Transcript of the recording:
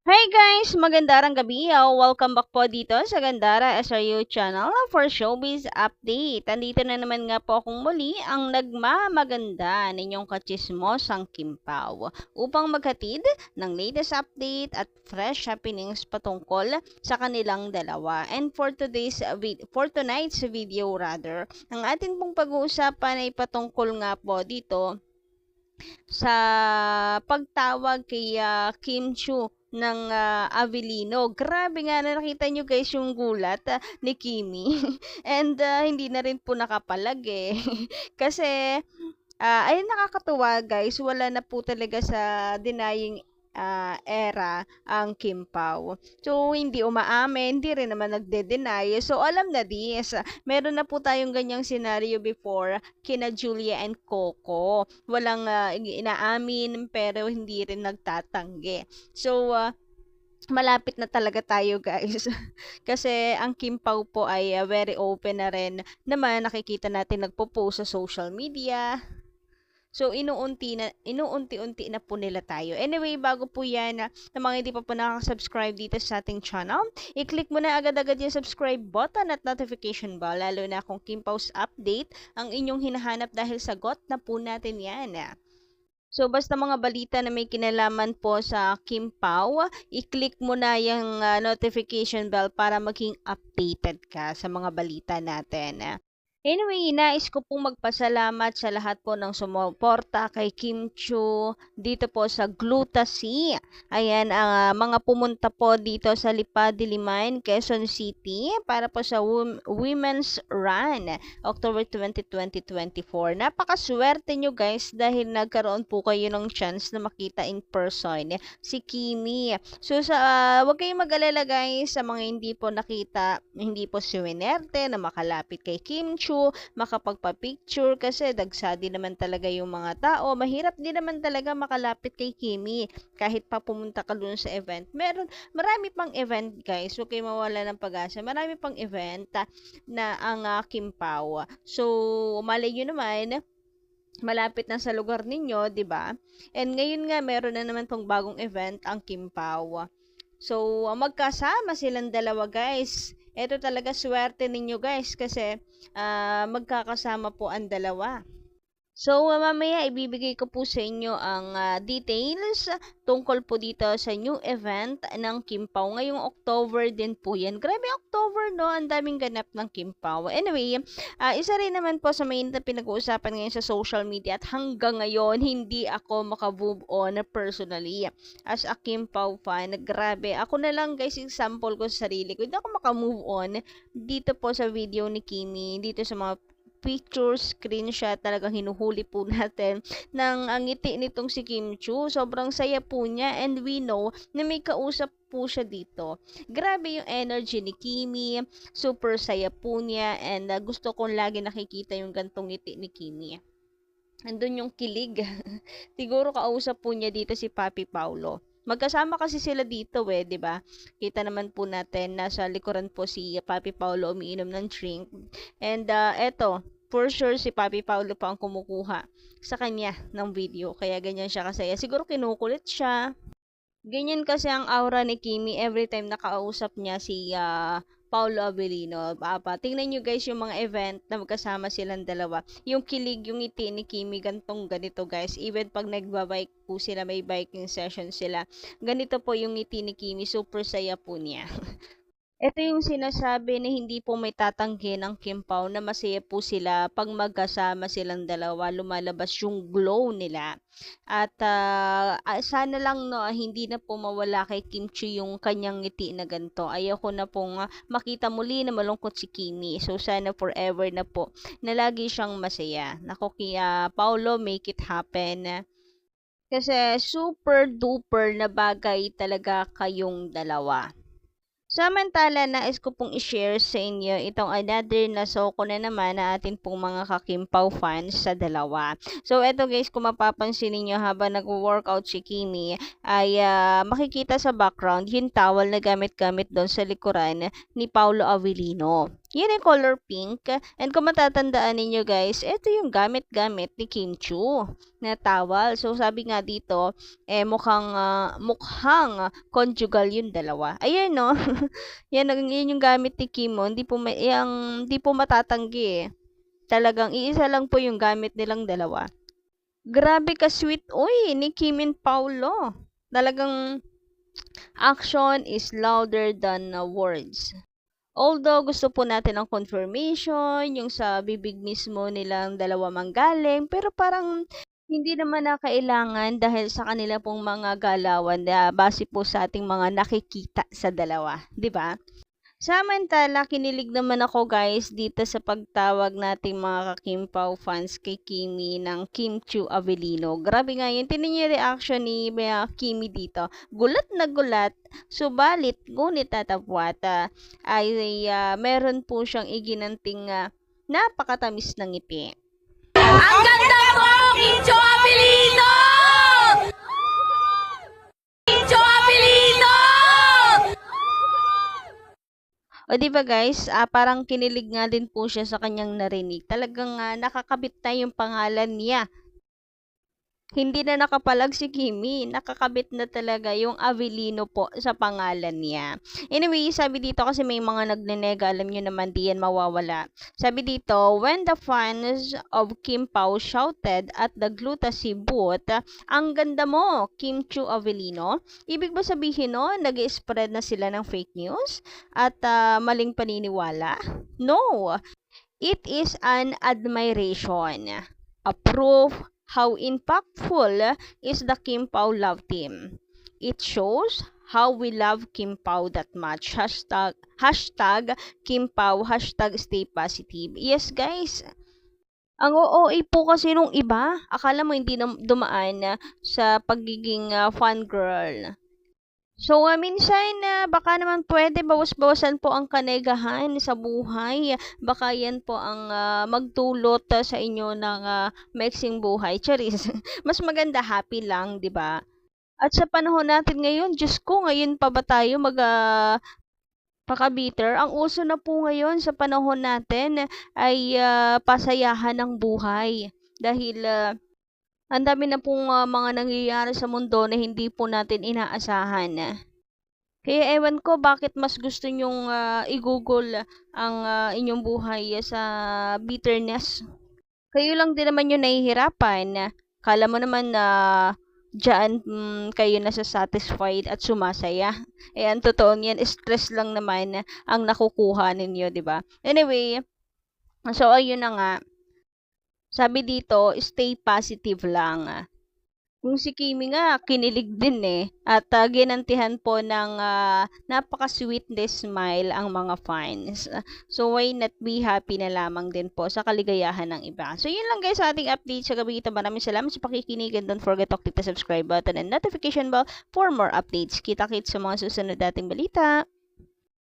Hi guys! Magandang gabi. Welcome back po dito sa Gandara SRU channel for Showbiz Update. Andito na naman nga po akong muli ang nagmamaganda ninyong katsismosang Kimpaw upang maghatid ng latest update at fresh happenings patungkol sa kanilang dalawa. And for tonight's video rather, ang atin pong pag-uusapan ay patungkol nga po dito sa pagtawag kay Kim Chu ng Avellino. Grabe nga na nakita nyo guys yung gulat ni Kimi. And hindi na rin po nakapalag eh. Kasi ayun nakakatuwa guys, wala na po talaga sa denying era ang Kim Pao. So, hindi umaamin, hindi rin naman nagde-deny. So, alam na this. Meron na po tayong ganyang scenario before kina Julia and Coco. Walang inaamin pero hindi rin nagtatanggi. So, malapit na talaga tayo guys. Kasi ang Kim Pao po ay very open na rin. Naman nakikita natin nagpo-post sa social media. So, inuunti-unti na po nila tayo. Anyway, bago po yan, na mga hindi pa po nakaka-subscribe dito sa ating channel, i-click mo na agad-agad yung subscribe button at notification bell, lalo na kung Kim Pau's update ang inyong hinahanap dahil sagot na po natin yan. So, basta mga balita na may kinalaman po sa Kim Pao, i-click mo na yung notification bell para maging updated ka sa mga balita natin. Anyway, nais ko pong magpasalamat sa lahat po ng sumuporta kay Kim Chu dito po sa Glutasy. Ayan, ang mga pumunta po dito sa Lipa, Diliman, Quezon City para po sa Women's Run, October 20, 2024. Napakaswerte nyo guys dahil nagkaroon po kayo ng chance na makita in person si Kimi. So, wag kayong mag-alala guys sa mga hindi po nakita, hindi po swinerte na makalapit kay Kim Chu makapagpa-picture kasi dagsa din naman talaga yung mga tao. Mahirap din naman talaga makalapit kay Kimi kahit pa pumunta ka dun sa event. Marami pang event guys. Huwag kayo mawala ng pag-asa. Marami pang event na ang Kim Pao. So, malay nyo naman, malapit na sa lugar ninyo, 'di ba? And ngayon nga meron na naman tong bagong event ang Kim Pao. So, magkasama silang dalawa, guys. Ito talaga swerte ninyo, guys, kasi magkakasama po ang dalawa. So, mamaya ibibigay ko po sa inyo ang details tungkol po dito sa new event ng Kim Pao. Ngayong October din po yan. Grabe October, no? Ang daming ganap ng Kim Pao. Anyway, isa rin naman po sa main na pinag-uusapan ngayon sa social media at hanggang ngayon, hindi ako maka-move on personally. As a Kim Pao fan, grabe. Ako na lang guys, example ko sa sarili ko. Hindi ako maka-move on dito po sa video ni Kimi, dito sa mga picture, screenshot, talagang hinuhuli po natin ng ang ngiti nitong si Kim Chu. Sobrang saya po niya and we know na may kausap po siya dito. Grabe yung energy ni Kimi, super saya po niya and gusto kong lagi nakikita yung gantong ngiti ni Kimi. Andun yung kilig. Siguro kausap po niya dito si Papi Paulo. Magkasama kasi sila dito 'di ba? Kita naman po natin nasa likuran po si Papi Paulo umiinom ng drink. And eto, for sure si Papi Paulo pa ang kumukuha sa kanya ng video. Kaya ganyan siya kasaya. Siguro kinukulit siya. Ganyan kasi ang aura ni Kimi every time nakausap niya si Paulo Avellino. Tingnan nyo guys yung mga event na magkasama silang dalawa. Yung kilig, yung ngiti ni Kimi, gantong ganito guys. Even pag nagbabike po sila, may biking session sila. Ganito po yung ngiti ni Kimi. Super saya po niya. Ito yung sinasabi na hindi po may tatanggi ng Kim Pao na masaya po sila pag magkasama silang dalawa, lumalabas yung glow nila. At sana lang no, hindi na po mawala kay Kim Chi yung kanyang ngiti na ganito. Ayoko na pong makita muli na malungkot si Kimi. So sana forever na po na lagi siyang masaya. Nako kaya Paulo, make it happen. Kasi super duper na bagay talaga kayong dalawa. Samantala, nais ko pong i-share sa inyo itong another na soko na naman na atin pong mga kakimpaw fans sa dalawa. So, eto guys, kung mapapansin niyo habang nag-workout si Kimi, ay makikita sa background yung towel na gamit-gamit doon sa likuran ni Paulo Avellino. Yun yung color pink. And kung matatandaan ninyo guys, ito yung gamit-gamit ni Kim Chu na towel. So sabi nga dito, mukhang conjugal yung dalawa. Ayun no. Yan yung gamit ni Kim mo. Hindi po matatanggi eh. Talagang iisa lang po yung gamit nilang dalawa. Grabe ka sweet uy ni Kim and Paulo. Talagang action is louder than words. Although gusto po natin ng confirmation, yung sa bibig mismo nilang dalawa manggaling, pero parang hindi naman na kailangan dahil sa kanila pong mga galawan na base po sa ating mga nakikita sa dalawa, 'di ba? Samantala, kinilig naman ako guys dito sa pagtawag nating mga ka-Kim fans kay Kimi ng Kim Chu Avellino. Grabe nga yun. Tinan niyo yung reaction ni Kimi dito. Gulat na gulat, subalit, ngunit tatapwat meron po siyang iginanting napakatamis ng ngiti. Ang ganda mo, Kim Chu Avellino! Kim Chu Avellino! O di ba guys, parang kinilig nga din po siya sa kanyang narinig. Talagang nakakabit na yung pangalan niya. Hindi na nakapalag si Kimi, nakakabit na talaga yung Avellino po sa pangalan niya. Anyway, sabi dito kasi may mga nagnenega, alam nyo naman di yan mawawala. Sabi dito, when the fans of Kim Pao shouted at the Glutasy booth, ang ganda mo, Kim Chu Avellino, ibig ba sabihin no, nag-spread na sila ng fake news at maling paniniwala? No, it is an admiration, a proof how impactful is the Kim Pao love team. It shows how we love Kim Pao that much. Hashtag Kim Pao, hashtag stay positive. Yes guys, ang OOA po kasi nung iba, akala mo hindi na dumaan sa pagiging fangirl. So, minsan, baka naman pwede bawas-bawasan po ang kanegahan sa buhay. Baka yan po ang magdulot sa inyo ng mixing buhay. Charis, mas maganda happy lang, di ba? At sa panahon natin ngayon, Diyos ko, ngayon pa ba tayo pakabiter? Ang uso na po ngayon sa panahon natin ay pasayahan ng buhay. Dahil ang dami na pong mga nangyayari sa mundo na hindi po natin inaasahan. Kaya ewan ko bakit mas gusto nyong i-google ang inyong buhay sa bitterness. Kayo lang din naman yung nahihirapan. Kala mo naman na dyan kayo nasa-satisfied at sumasaya. Ang totoo niyan, stress lang naman ang nakukuha ninyo, di ba? Anyway, so ayun na nga. Sabi dito, stay positive lang. Kung si Kimi nga, kinilig din eh. At ginantihan po ng napaka-sweet na smile ang mga fans. So why not be happy na lamang din po sa kaligayahan ng iba. So yun lang guys sa ating update sa gabi ito. Maraming salamat sa pakikinig and don't forget to click the subscribe button and notification bell for more updates. Kita-kits sa mga susunod nating balita.